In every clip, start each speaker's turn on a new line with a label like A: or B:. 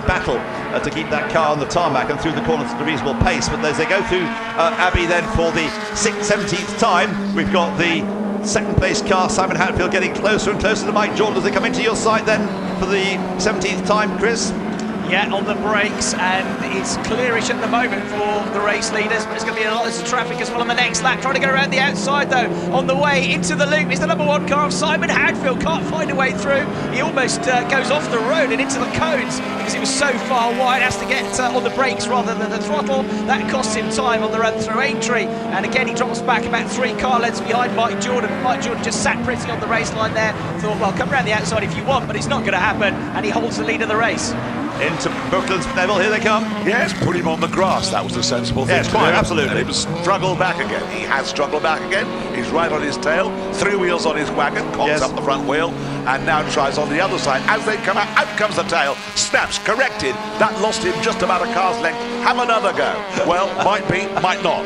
A: battle to keep that car on the tarmac and through the corners at a reasonable pace. But as they go through Abbey then for the 17th time, we've got the second place car, Simon Hatfield, getting closer and closer to Mike Jordan as they come into your sight then for the 17th time, Chris.
B: Yeah, on the brakes, and it's clearish at the moment for the race leaders. There's going to be a lot of traffic as well on the next lap. Trying to go around the outside though. On the way into the loop is the number 1 car of Simon Hatfield. Can't find a way through. He almost goes off the road and into the cones because he was so far wide. Has to get on the brakes rather than the throttle. That costs him time on the run through Aintree. And again, he drops back about 3 car lengths behind Mike Jordan. Mike Jordan just sat pretty on the race line there. Thought, well, come around the outside if you want, but it's not going to happen. And he holds the lead of the race.
A: Into Brooklands, Neville, here they come.
C: Yes, put him on the grass, that was the sensible thing.
A: Yes, quite, absolutely.
C: And he was struggled back again. He has struggled back again. He's right on his tail, 3 wheels on his wagon, cocks up the front wheel, and now tries on the other side. As they come out comes the tail, snaps, corrected. That lost him just about a car's length. Have another go. Well, might be, might not.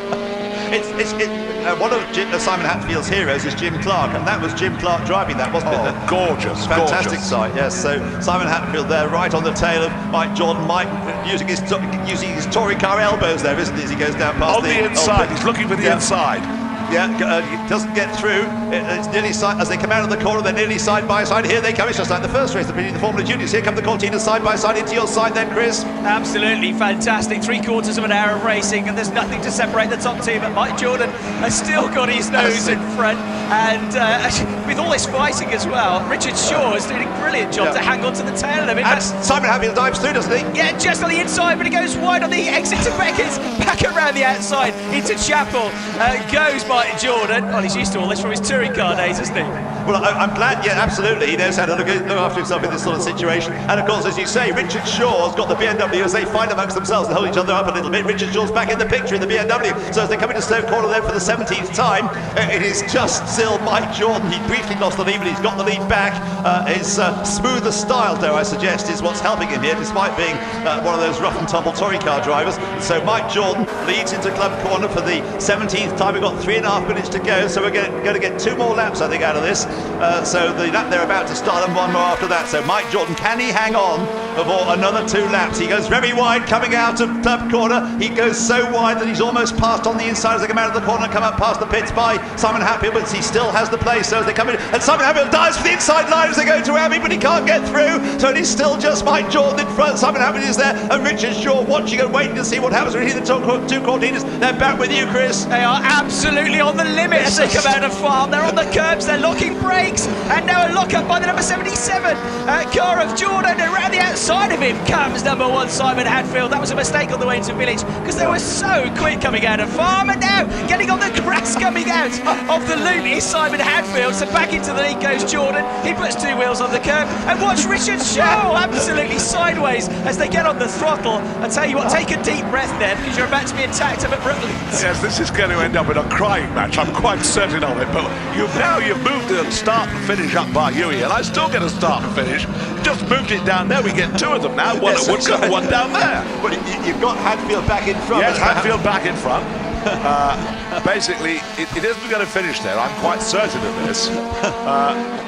A: One of Simon Hatfield's heroes is Jim Clark, and that was Jim Clark driving that, wasn't it?
C: Gorgeous,
A: fantastic
C: gorgeous
A: sight. Yes. So Simon Hatfield there, right on the tail of Mike Jordan. Mike using his Tory car elbows there, isn't he? As he goes down past
C: on the inside. He's looking for the inside.
A: Yeah, he doesn't get through. It's nearly side as they come out of the corner. They're nearly side by side. Here they come. It's just like the first race, the Formula Juniors. Here come the Cortina side by side into your side. Then, Chris.
B: Absolutely fantastic. 3/4 of an hour of racing, and there's nothing to separate the top two. But Mike Jordan has still got his nose in front, and with all this fighting as well, Richard Shaw is doing a brilliant job to hang on to the tail of him.
A: And Simon Hatfield dives through, doesn't he?
B: Yeah, just on the inside, but he goes wide on the exit to Beckett's. Back around the outside into Chapel goes Mike Jordan. Well, he's used to all this from his touring car days, isn't he?
A: Well, I'm glad, yeah, absolutely. He knows how to look after himself in this sort of situation. And of course, as you say, Richard Shaw's got the BMW as they fight amongst themselves and hold each other up a little bit. Richard Shaw's back in the picture in the BMW. So as they come into Stoke Corner then for the 17th time, it is just still Mike Jordan. He briefly lost the lead, but he's got the lead back. His smoother style, dare I suggest, is what's helping him here, despite being one of those rough and tumble Tory car drivers. So Mike Jordan leads into Club Corner for the 17th time. We've got 3.5 minutes to go, so we're going to get 2 more laps, I think, out of this. So the lap they're about to start and 1 more after that. So Mike Jordan, can he hang on for another 2 laps? He goes very wide coming out of Club Corner. He goes so wide that he's almost passed on the inside as they come out of the corner and come up past the pits by Simon Hatfield, but he still has the place. So as they come in, and Simon Hatfield dives for the inside line as they go to Abbey, but he can't get through. So it is still just Mike Jordan in front. Simon Hatfield is there, and Richard Shaw watching and waiting to see what happens. We hear the 2 Cortinas. They're back with you, Chris.
B: They are absolutely on the limit as they come out of farm. They're on the curbs, they're locking brakes, and now a lock-up by the number 77 car of Jordan, and around the outside of him comes number 1 Simon Hatfield. That was a mistake on the way into Village because they were so quick coming out of farm, and now getting on the grass coming out of the loop is Simon Hatfield. So back into the lead goes Jordan. He puts 2 wheels on the curb, and watch Richard Shaw absolutely sideways as they get on the throttle. I tell you what, take a deep breath there because you're about to be attacked up at Brooklands.
C: Yes, this is going to end up in a crying match, I'm quite certain of it, but you've moved the start and finish up by Huey, and I still get a start and finish. Just moved it down there. We get 2 of them now. One at Woodcote, 1 down there.
A: But you've got Hatfield back in front.
C: Yes, Hatfield back in front. Basically, it isn't going to finish there. I'm quite certain of this.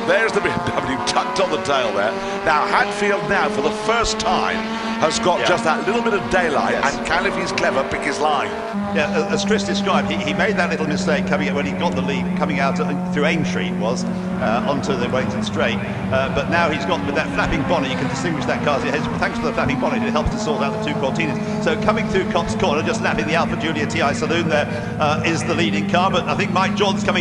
C: There's the BMW tucked on the tail there. Now, Hatfield now, for the first time, has got just that little bit of daylight and can, if he's clever, pick his line.
A: Yeah, as Chris described, he made that little mistake coming when he got the lead, coming out through Aintree, it was, onto the Wellington Straight. But now he's got, with that flapping bonnet, you can distinguish that car as it heads. Thanks to the flapping bonnet, it helps to sort out the 2 Cortinas. So coming through Cops Corner, just lapping the Alpha Julia TI Saloon there, is the leading car. But I think Mike Jordan's coming